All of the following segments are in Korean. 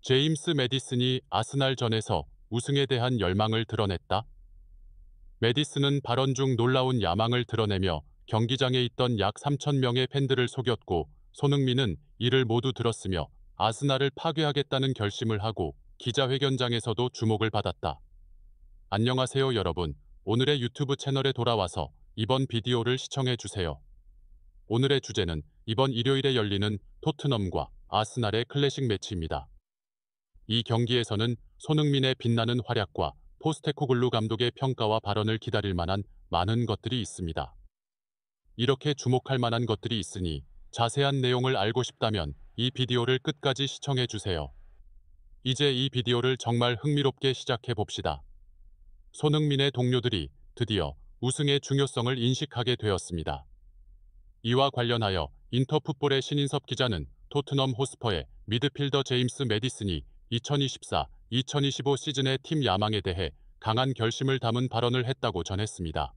제임스 매디슨이 아스날전에서 우승에 대한 열망을 드러냈다. 매디슨은 발언 중 놀라운 야망을 드러내며 경기장에 있던 약 3천 명의 팬들을 속였고, 손흥민은 이를 모두 들었으며 아스날을 파괴하겠다는 결심을 하고 기자회견장에서도 주목을 받았다. 안녕하세요 여러분. 오늘의 유튜브 채널에 돌아와서 이번 비디오를 시청해 주세요. 오늘의 주제는 이번 일요일에 열리는 토트넘과 아스날의 클래식 매치입니다. 이 경기에서는 손흥민의 빛나는 활약과 포스테코글루 감독의 평가와 발언을 기다릴 만한 많은 것들이 있습니다. 이렇게 주목할 만한 것들이 있으니 자세한 내용을 알고 싶다면 이 비디오를 끝까지 시청해 주세요. 이제 이 비디오를 정말 흥미롭게 시작해 봅시다. 손흥민의 동료들이 드디어 우승의 중요성을 인식하게 되었습니다. 이와 관련하여 인터풋볼의 신인섭 기자는 토트넘 호스퍼의 미드필더 제임스 매디슨이 2024-2025 시즌의 팀 야망에 대해 강한 결심을 담은 발언을 했다고 전했습니다.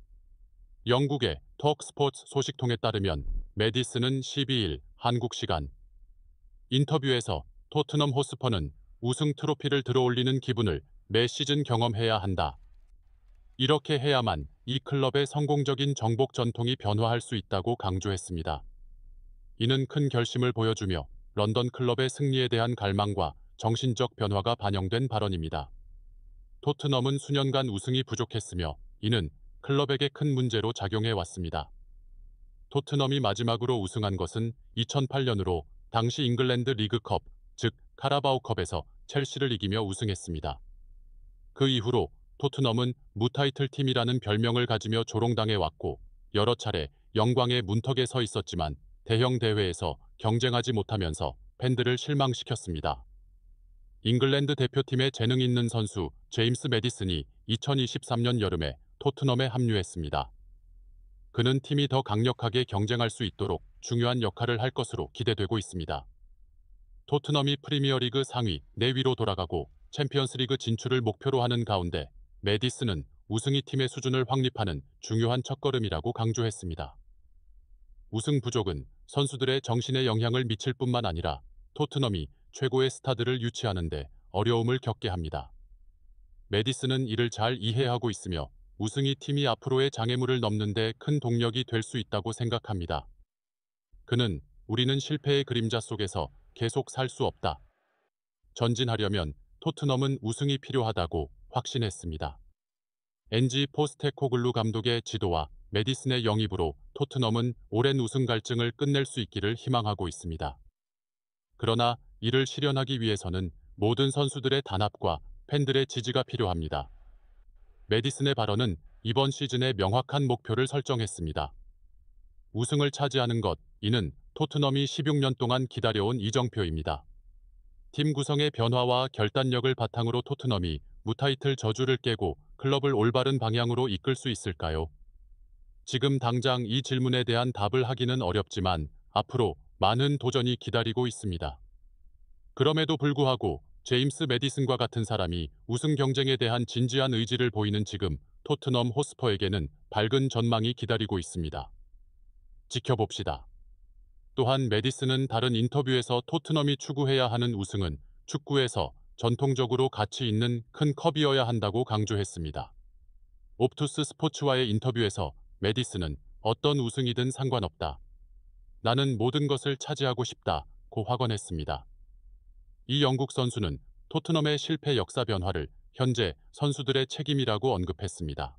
영국의 톡스포츠 소식통에 따르면 매디슨은 12일 한국 시간 인터뷰에서 토트넘 호스퍼는 우승 트로피를 들어올리는 기분을 매 시즌 경험해야 한다. 이렇게 해야만 이 클럽의 성공적인 정복 전통이 변화할 수 있다고 강조했습니다. 이는 큰 결심을 보여주며 런던 클럽의 승리에 대한 갈망과 정신적 변화가 반영된 발언입니다. 토트넘은 수년간 우승이 부족했으며 이는 클럽에게 큰 문제로 작용해 왔습니다. 토트넘이 마지막으로 우승한 것은 2008년으로 당시 잉글랜드 리그컵, 즉 카라바오컵에서 첼시를 이기며 우승했습니다. 그 이후로 토트넘은 무타이틀 팀이라는 별명을 가지며 조롱당해 왔고, 여러 차례 영광의 문턱에 서 있었지만 대형 대회에서 경쟁하지 못하면서 팬들을 실망시켰습니다. 잉글랜드 대표팀의 재능 있는 선수 제임스 매디슨이 2023년 여름에 토트넘에 합류했습니다. 그는 팀이 더 강력하게 경쟁할 수 있도록 중요한 역할을 할 것으로 기대되고 있습니다. 토트넘이 프리미어리그 상위 4위로 돌아가고 챔피언스리그 진출을 목표로 하는 가운데 매디슨은 우승이 팀의 수준을 확립하는 중요한 첫걸음이라고 강조했습니다. 우승 부족은 선수들의 정신에 영향을 미칠 뿐만 아니라 토트넘이 최고의 스타들을 유치하는 데 어려움을 겪게 합니다. 매디슨은 이를 잘 이해하고 있으며 우승이 팀이 앞으로의 장애물을 넘는 데 큰 동력이 될 수 있다고 생각합니다. 그는 우리는 실패의 그림자 속에서 계속 살 수 없다. 전진하려면 토트넘은 우승이 필요하다고 확신했습니다. 엔지 포스테코글루 감독의 지도와 매디슨의 영입으로 토트넘은 오랜 우승 갈증을 끝낼 수 있기를 희망하고 있습니다. 그러나 이를 실현하기 위해서는 모든 선수들의 단합과 팬들의 지지가 필요합니다. 매디슨의 발언은 이번 시즌에 명확한 목표를 설정했습니다. 우승을 차지하는 것, 이는 토트넘이 16년 동안 기다려온 이정표입니다. 팀 구성의 변화와 결단력을 바탕으로 토트넘이 무타이틀 저주를 깨고 클럽을 올바른 방향으로 이끌 수 있을까요? 지금 당장 이 질문에 대한 답을 하기는 어렵지만 앞으로 많은 도전이 기다리고 있습니다. 그럼에도 불구하고 제임스 매디슨과 같은 사람이 우승 경쟁에 대한 진지한 의지를 보이는 지금 토트넘 호스퍼에게는 밝은 전망이 기다리고 있습니다. 지켜봅시다. 또한 매디슨은 다른 인터뷰에서 토트넘이 추구해야 하는 우승은 축구에서 전통적으로 가치 있는 큰 컵이어야 한다고 강조했습니다. 옵투스 스포츠와의 인터뷰에서 매디슨은 어떤 우승이든 상관없다. 나는 모든 것을 차지하고 싶다고 확언했습니다. 이 영국 선수는 토트넘의 실패 역사 변화를 현재 선수들의 책임이라고 언급했습니다.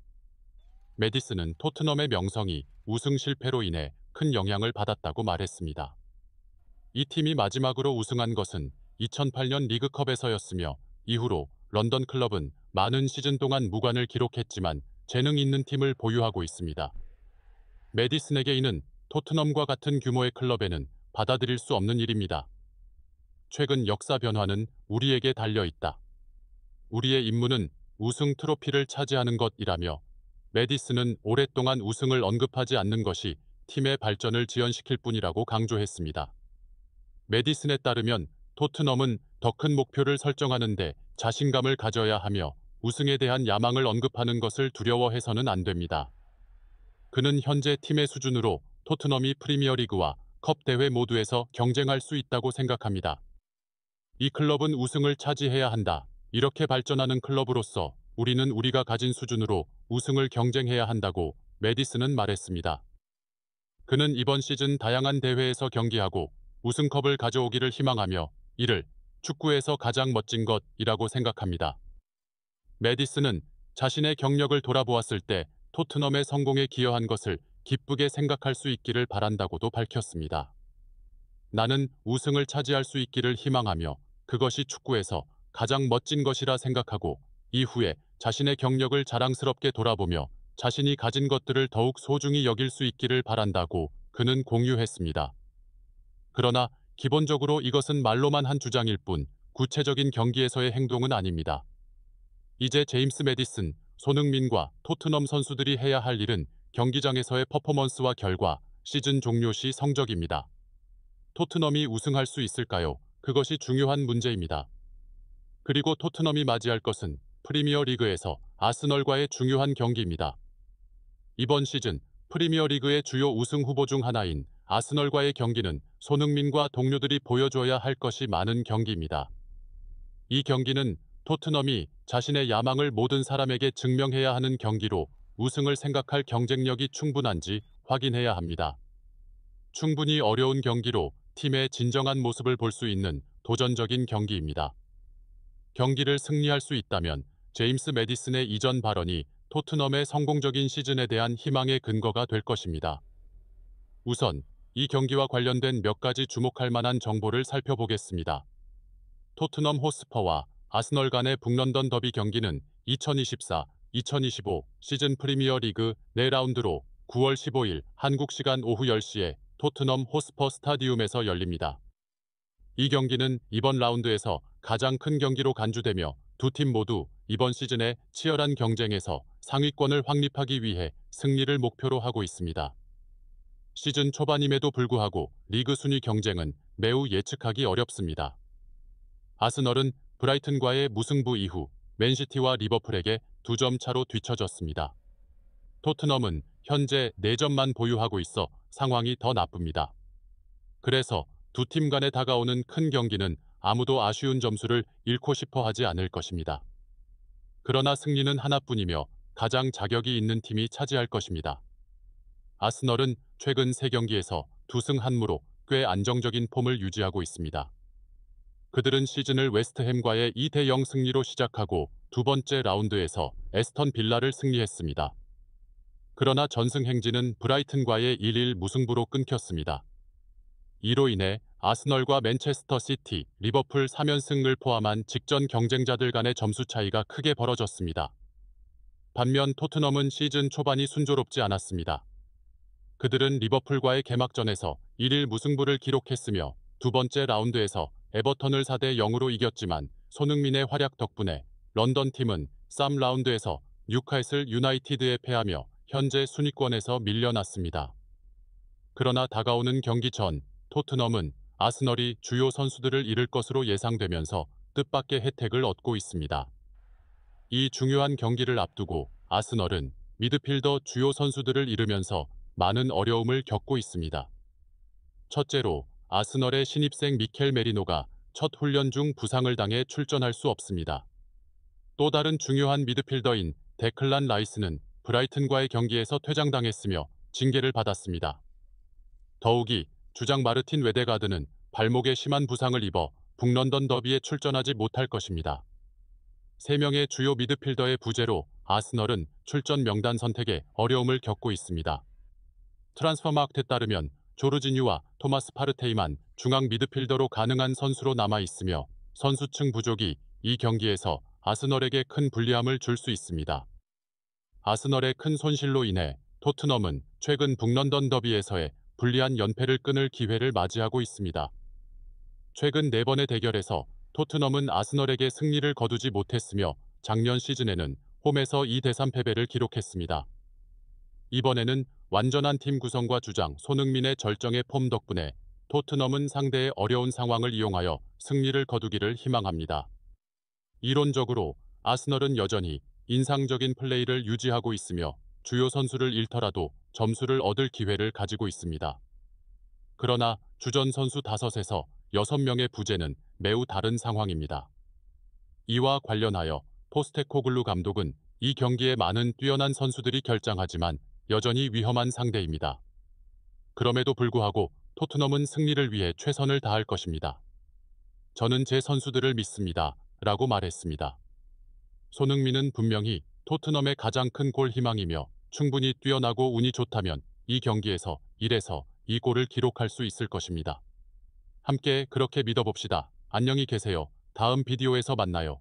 매디슨은 토트넘의 명성이 우승 실패로 인해 큰 영향을 받았다고 말했습니다. 이 팀이 마지막으로 우승한 것은 2008년 리그컵에서였으며 이후로 런던 클럽은 많은 시즌 동안 무관을 기록했지만 재능 있는 팀을 보유하고 있습니다. 매디슨에게 이는 토트넘과 같은 규모의 클럽에는 받아들일 수 없는 일입니다. 최근 역사 변화는 우리에게 달려 있다. 우리의 임무는 우승 트로피를 차지하는 것이라며 매디슨은 오랫동안 우승을 언급하지 않는 것이 팀의 발전을 지연시킬 뿐이라고 강조했습니다. 매디슨에 따르면 토트넘은 더 큰 목표를 설정하는데 자신감을 가져야 하며 우승에 대한 야망을 언급하는 것을 두려워해서는 안 됩니다. 그는 현재 팀의 수준으로 토트넘이 프리미어리그와 컵 대회 모두에서 경쟁할 수 있다고 생각합니다. 이 클럽은 우승을 차지해야 한다. 이렇게 발전하는 클럽으로서 우리는 우리가 가진 수준으로 우승을 경쟁해야 한다고 메디슨은 말했습니다. 그는 이번 시즌 다양한 대회에서 경기하고 우승컵을 가져오기를 희망하며 이를 축구에서 가장 멋진 것이라고 생각합니다. 메디슨은 자신의 경력을 돌아보았을 때 토트넘의 성공에 기여한 것을 기쁘게 생각할 수 있기를 바란다고도 밝혔습니다. 나는 우승을 차지할 수 있기를 희망하며 그것이 축구에서 가장 멋진 것이라 생각하고 이후에 자신의 경력을 자랑스럽게 돌아보며 자신이 가진 것들을 더욱 소중히 여길 수 있기를 바란다고 그는 공유했습니다. 그러나 기본적으로 이것은 말로만 한 주장일 뿐 구체적인 경기에서의 행동은 아닙니다. 이제 제임스 메디슨, 손흥민과 토트넘 선수들이 해야 할 일은 경기장에서의 퍼포먼스와 결과, 시즌 종료 시 성적입니다. 토트넘이 우승할 수 있을까요? 그것이 중요한 문제입니다. 그리고 토트넘이 맞이할 것은 프리미어 리그에서 아스널과의 중요한 경기입니다. 이번 시즌 프리미어 리그의 주요 우승 후보 중 하나인 아스널과의 경기는 손흥민과 동료들이 보여줘야 할 것이 많은 경기입니다. 이 경기는 토트넘이 자신의 야망을 모든 사람에게 증명해야 하는 경기로 우승을 생각할 경쟁력이 충분한지 확인해야 합니다. 충분히 어려운 경기로 팀의 진정한 모습을 볼 수 있는 도전적인 경기입니다. 경기를 승리할 수 있다면 제임스 메디슨의 이전 발언이 토트넘의 성공적인 시즌에 대한 희망의 근거가 될 것입니다. 우선 이 경기와 관련된 몇 가지 주목할 만한 정보를 살펴보겠습니다. 토트넘 호스퍼와 아스널 간의 북런던 더비 경기는 2024-2025 시즌 프리미어 리그 4라운드로 9월 15일 한국 시간 오후 10시에 토트넘 호스퍼 스타디움에서 열립니다. 이 경기는 이번 라운드에서 가장 큰 경기로 간주되며 두 팀 모두 이번 시즌의 치열한 경쟁에서 상위권을 확립하기 위해 승리를 목표로 하고 있습니다. 시즌 초반임에도 불구하고 리그 순위 경쟁은 매우 예측하기 어렵습니다. 아스널은 브라이튼과의 무승부 이후 맨시티와 리버풀에게 2점 차로 뒤처졌습니다. 토트넘은 현재 4점만 보유하고 있어 상황이 더 나쁩니다. 그래서 두 팀 간에 다가오는 큰 경기는 아무도 아쉬운 점수를 잃고 싶어 하지 않을 것입니다. 그러나 승리는 하나뿐이며 가장 자격이 있는 팀이 차지할 것입니다. 아스널은 최근 3경기에서 2승 1무로 꽤 안정적인 폼을 유지하고 있습니다. 그들은 시즌을 웨스트햄과의 2대0 승리로 시작하고 두 번째 라운드에서 에스턴 빌라를 승리했습니다. 그러나 전승 행진은 브라이튼과의 1-1 무승부로 끊겼습니다. 이로 인해 아스널과 맨체스터 시티, 리버풀 3연승을 포함한 직전 경쟁자들 간의 점수 차이가 크게 벌어졌습니다. 반면 토트넘은 시즌 초반이 순조롭지 않았습니다. 그들은 리버풀과의 개막전에서 1-1 무승부를 기록했으며 두 번째 라운드에서 에버턴을 4대0으로 이겼지만 손흥민의 활약 덕분에 런던 팀은 3라운드에서 뉴캐슬 유나이티드에 패하며 현재 순위권에서 밀려났습니다. 그러나 다가오는 경기 전 토트넘은 아스널이 주요 선수들을 잃을 것으로 예상되면서 뜻밖의 혜택을 얻고 있습니다. 이 중요한 경기를 앞두고 아스널은 미드필더 주요 선수들을 잃으면서 많은 어려움을 겪고 있습니다. 첫째로 아스널의 신입생 미켈 메리노가 첫 훈련 중 부상을 당해 출전할 수 없습니다. 또 다른 중요한 미드필더인 데클란 라이스는 브라이튼과의 경기에서 퇴장당했으며 징계를 받았습니다. 더욱이 주장 마르틴 웨데가드는 발목에 심한 부상을 입어 북런던 더비에 출전하지 못할 것입니다. 3명의 주요 미드필더의 부재로 아스널은 출전 명단 선택에 어려움을 겪고 있습니다. 트랜스퍼마크에 따르면 조르지뉴와 토마스 파르테이만 중앙 미드필더로 가능한 선수로 남아있으며 선수층 부족이 이 경기에서 아스널에게 큰 불리함을 줄 수 있습니다. 아스널의 큰 손실로 인해 토트넘은 최근 북런던 더비에서의 불리한 연패를 끊을 기회를 맞이하고 있습니다. 최근 4번의 대결에서 토트넘은 아스널에게 승리를 거두지 못했으며 작년 시즌에는 홈에서 2대3 패배를 기록했습니다. 이번에는 완전한 팀 구성과 주장 손흥민의 절정의 폼 덕분에 토트넘은 상대의 어려운 상황을 이용하여 승리를 거두기를 희망합니다. 이론적으로 아스널은 여전히 인상적인 플레이를 유지하고 있으며 주요 선수를 잃더라도 점수를 얻을 기회를 가지고 있습니다. 그러나 주전 선수 5에서 6명의 부재는 매우 다른 상황입니다. 이와 관련하여 포스테코글루 감독은 이 경기에 많은 뛰어난 선수들이 결장하지만 여전히 위험한 상대입니다. 그럼에도 불구하고 토트넘은 승리를 위해 최선을 다할 것입니다. 저는 제 선수들을 믿습니다. 라고 말했습니다. 손흥민은 분명히 토트넘의 가장 큰 골 희망이며 충분히 뛰어나고 운이 좋다면 이 경기에서 1에서 2골을 기록할 수 있을 것입니다. 함께 그렇게 믿어봅시다. 안녕히 계세요. 다음 비디오에서 만나요.